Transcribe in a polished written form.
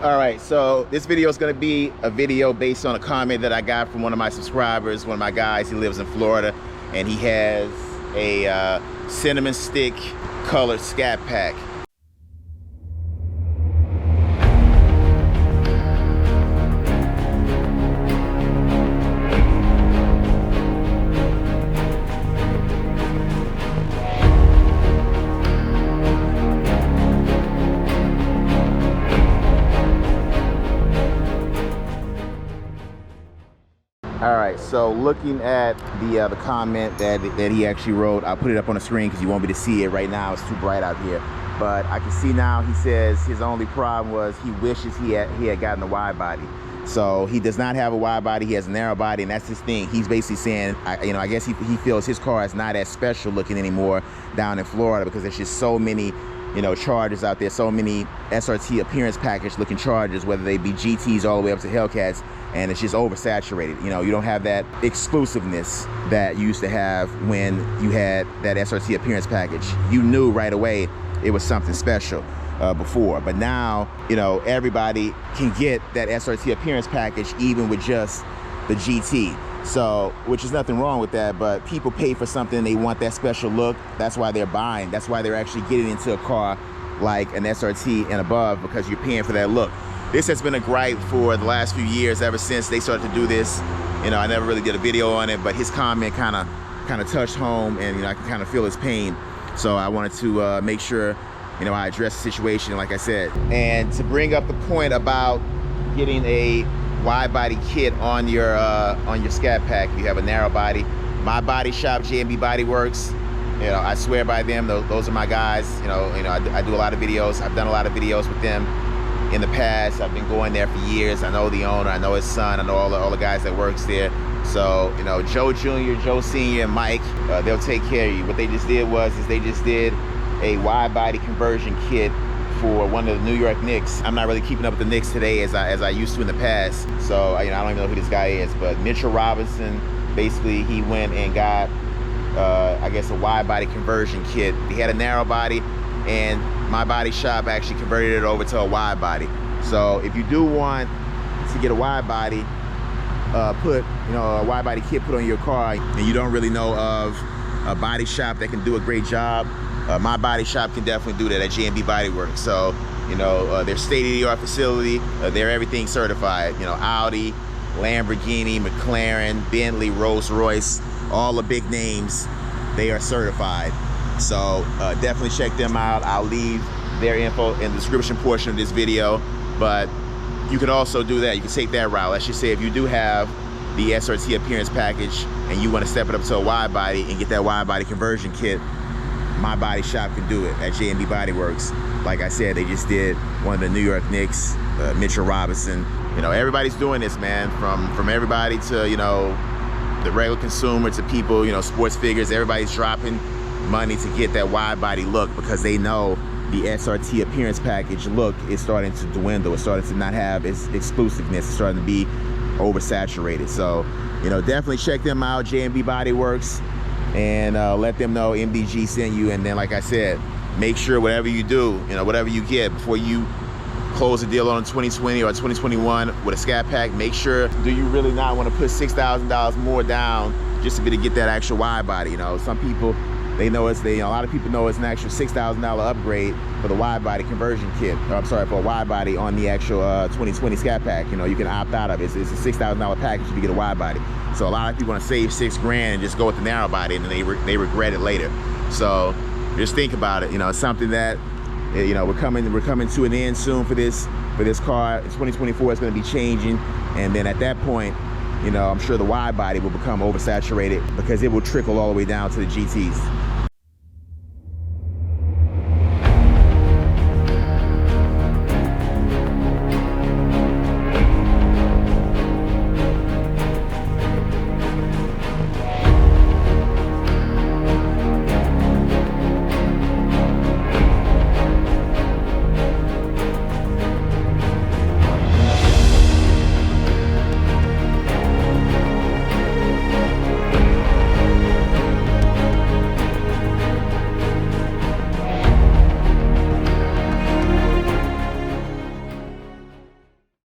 All right, so this video is going to be a video based on a comment that I got from one of my subscribers, one of my guys. He lives in Florida, and he has a cinnamon stick colored scat pack. All right, so looking at the comment that he actually wrote, I'll put it up on the screen because you won't be able to see it right now. It's too bright out here. But I can see now he says his only problem was he wishes he had gotten a wide body. So he does not have a wide body. He has a narrow body, and that's his thing. He's basically saying, I guess he feels his car is not as special looking anymore down in Florida because there's just so many, Chargers out there, so many SRT appearance package looking Chargers, whether they be GTs all the way up to Hellcats, and it's just oversaturated. You don't have that exclusiveness that you used to have when you had that SRT appearance package. You knew right away it was something special before, but now, everybody can get that SRT appearance package even with just the GT. So, which is nothing wrong with that, but people pay for something, they want that special look. That's why they're buying. That's why they're actually getting into a car like an SRT and above, because you're paying for that look. This has been a gripe for the last few years, ever since they started to do this. I never really did a video on it, but his comment kind of touched home, and I can kind of feel his pain. So I wanted to make sure, I address the situation, like I said. And to bring up the point about getting a wide body kit on your scat pack, if you have a narrow body, my body shop, J&B Body Works, I swear by them. Those are my guys. I do a lot of videos. I've done a lot of videos with them in the past. I've been going there for years. I know the owner, I know his son, I know all the guys that works there. So, Joe Jr., Joe Sr., and Mike, they'll take care of you. What they just did is they just did a wide body conversion kit for one of the New York Knicks. I'm not really keeping up with the Knicks today as I used to in the past. So, I don't even know who this guy is, but Mitchell Robinson, basically he went and got, I guess, a wide body conversion kit. He had a narrow body, and my body shop actually converted it over to a wide body. So if you do want to get a wide body, put a wide body kit put on your car, and you don't really know of a body shop that can do a great job, my body shop can definitely do that at J&B Body Works. So their state-of-the-art facility, they're everything certified. Audi, Lamborghini, McLaren, Bentley, Rolls-Royce, all the big names, they are certified. So definitely check them out. I'll leave their info in the description portion of this video, but you can also do that. You can take that route. Let's just say if you do have the SRT appearance package and you want to step it up to a wide body and get that wide body conversion kit, my body shop can do it at J&B Body Works. Like I said, they just did one of the New York Knicks, Mitchell Robinson. Everybody's doing this, man, from everybody to, the regular consumer to people, sports figures. Everybody's dropping money to get that wide body look because they know the SRT appearance package look is starting to dwindle. It's starting to not have its exclusiveness. It's starting to be oversaturated. So, definitely check them out, J&B Body Works, and let them know MDG sent you. And then, like I said, make sure whatever you do, whatever you get, before you close a deal on 2020 or 2021 with a scat pack, make sure, do you really not want to put $6,000 more down just to be to get that actual wide body? Some people, they know a lot of people know it's an actual $6,000 upgrade for the wide body conversion kit. For a wide body on the actual 2020 scat pack. You can opt out of it. It's a $6,000 package if you get a wide body. So a lot of people want to save $6,000 and just go with the narrow body, and then they regret it later. So just think about it. It's something that we're coming to an end soon for this car. 2024 is going to be changing, and then at that point, I'm sure the wide body will become oversaturated because it will trickle all the way down to the GTs.